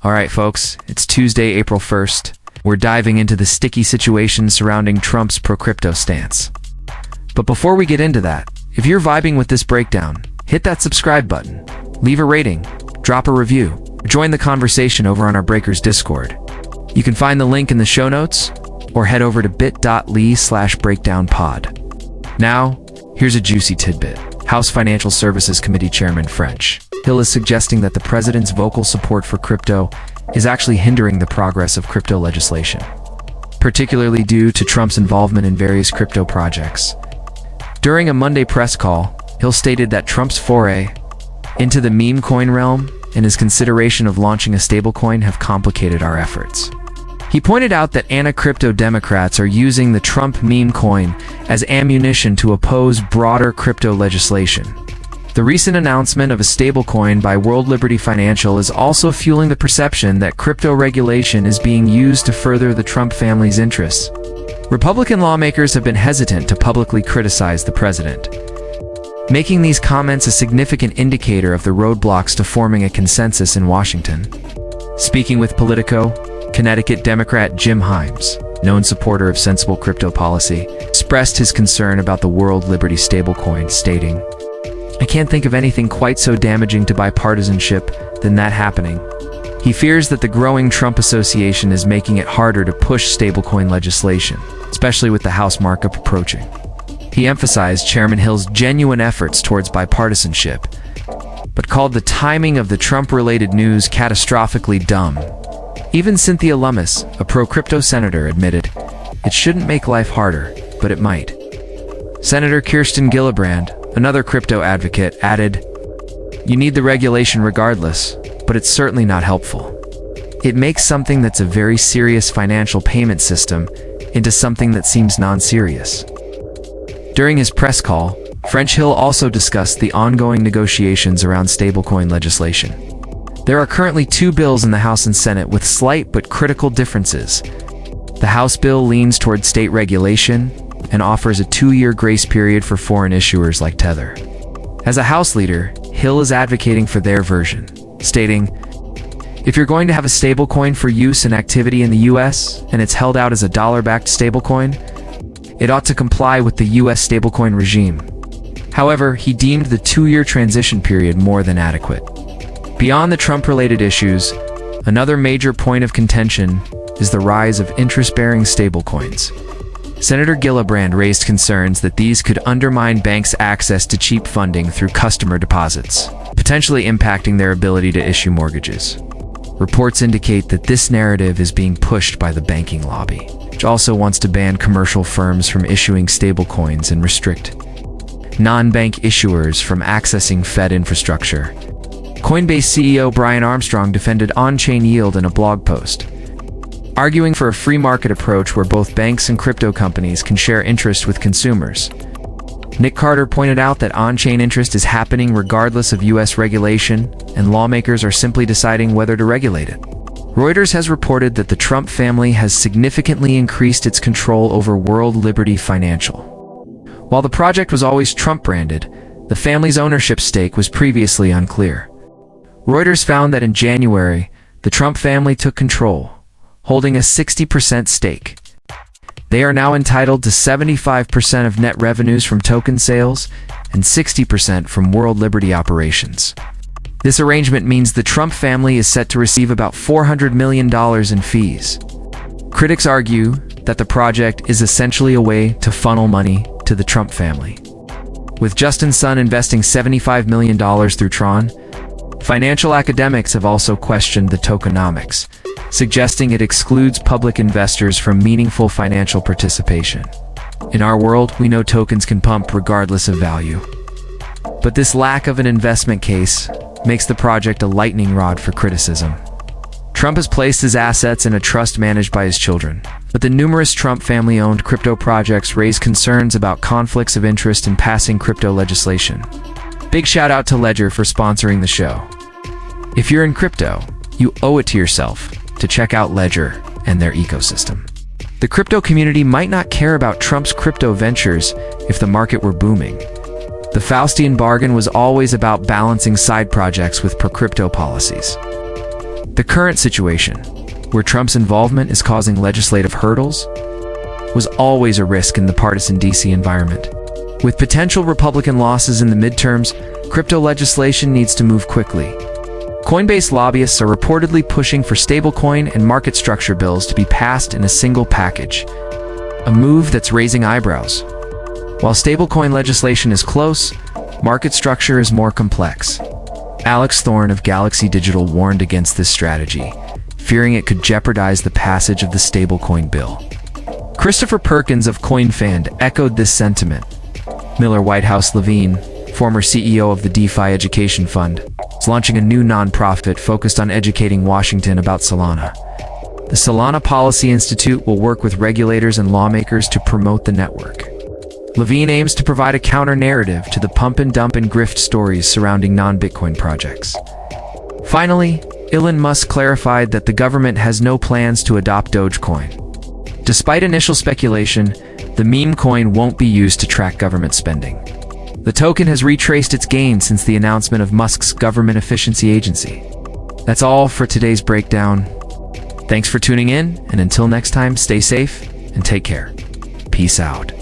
Alright folks, it's Tuesday, April 1st. We're diving into the sticky situation surrounding Trump's pro-crypto stance. But before we get into that, if you're vibing with this breakdown, hit that subscribe button, leave a rating, drop a review, or join the conversation over on our Breakers Discord. You can find the link in the show notes, or head over to bit.ly/breakdownpod. Now, here's a juicy tidbit. House Financial Services Committee Chairman French Hill is suggesting that the president's vocal support for crypto is actually hindering the progress of crypto legislation, particularly due to Trump's involvement in various crypto projects. During a Monday press call, Hill stated that Trump's foray into the meme coin realm and his consideration of launching a stablecoin have complicated our efforts. He pointed out that anti-crypto Democrats are using the Trump meme coin as ammunition to oppose broader crypto legislation. The recent announcement of a stablecoin by World Liberty Financial is also fueling the perception that crypto regulation is being used to further the Trump family's interests. Republican lawmakers have been hesitant to publicly criticize the president, making these comments a significant indicator of the roadblocks to forming a consensus in Washington. Speaking with Politico, Connecticut Democrat Jim Himes, known supporter of sensible crypto policy, expressed his concern about the World Liberty stablecoin, stating, "I can't think of anything quite so damaging to bipartisanship than that happening." He fears that the growing Trump association is making it harder to push stablecoin legislation, especially with the House markup approaching. He emphasized Chairman Hill's genuine efforts towards bipartisanship, but called the timing of the Trump-related news catastrophically dumb. Even Cynthia Lummis, a pro-crypto senator, admitted, "It shouldn't make life harder, but it might." Senator Kirsten Gillibrand, another crypto advocate, added, "You need the regulation regardless, but it's certainly not helpful. It makes something that's a very serious financial payment system into something that seems non-serious." During his press call, French Hill also discussed the ongoing negotiations around stablecoin legislation. There are currently two bills in the House and Senate with slight but critical differences. The House bill leans toward state regulation and offers a 2-year grace period for foreign issuers like Tether. As a House leader, Hill is advocating for their version, stating, "If you're going to have a stablecoin for use and activity in the US, and it's held out as a dollar-backed stablecoin, it ought to comply with the US stablecoin regime." However, he deemed the 2-year transition period more than adequate. Beyond the Trump-related issues, another major point of contention is the rise of interest-bearing stablecoins. Senator Gillibrand raised concerns that these could undermine banks' access to cheap funding through customer deposits, potentially impacting their ability to issue mortgages. Reports indicate that this narrative is being pushed by the banking lobby, which also wants to ban commercial firms from issuing stablecoins and restrict non-bank issuers from accessing Fed infrastructure. Coinbase CEO Brian Armstrong defended on-chain yield in a blog post, arguing for a free market approach where both banks and crypto companies can share interest with consumers. Nick Carter pointed out that on-chain interest is happening regardless of US regulation, and lawmakers are simply deciding whether to regulate it. Reuters has reported that the Trump family has significantly increased its control over World Liberty Financial. While the project was always Trump-branded, the family's ownership stake was previously unclear. Reuters found that in January, the Trump family took control, holding a 60% stake. They are now entitled to 75% of net revenues from token sales and 60% from World Liberty operations. This arrangement means the Trump family is set to receive about $400 million in fees. Critics argue that the project is essentially a way to funnel money to the Trump family. With Justin Sun investing $75 million through Tron, financial academics have also questioned the tokenomics, suggesting it excludes public investors from meaningful financial participation. In our world, we know tokens can pump regardless of value. But this lack of an investment case makes the project a lightning rod for criticism. Trump has placed his assets in a trust managed by his children, but the numerous Trump family-owned crypto projects raise concerns about conflicts of interest in passing crypto legislation. Big shout out to Ledger for sponsoring the show. If you're in crypto, you owe it to yourself to check out Ledger and their ecosystem. The crypto community might not care about Trump's crypto ventures if the market were booming. The Faustian bargain was always about balancing side projects with pro-crypto policies. The current situation, where Trump's involvement is causing legislative hurdles, was always a risk in the partisan DC environment. With potential Republican losses in the midterms, crypto legislation needs to move quickly. Coinbase lobbyists are reportedly pushing for stablecoin and market structure bills to be passed in a single package, a move that's raising eyebrows. While stablecoin legislation is close, market structure is more complex. Alex Thorn of Galaxy Digital warned against this strategy, fearing it could jeopardize the passage of the stablecoin bill. Christopher Perkins of CoinFund echoed this sentiment. Miller Whitehouse Levine, former CEO of the DeFi Education Fund, is launching a new nonprofit focused on educating Washington about Solana. The Solana Policy Institute will work with regulators and lawmakers to promote the network. Levine aims to provide a counter-narrative to the pump and dump and grift stories surrounding non-Bitcoin projects. Finally, Elon Musk clarified that the government has no plans to adopt Dogecoin. Despite initial speculation, the meme coin won't be used to track government spending. The token has retraced its gains since the announcement of Musk's Government Efficiency Agency. That's all for today's breakdown. Thanks for tuning in, and until next time, stay safe and take care. Peace out.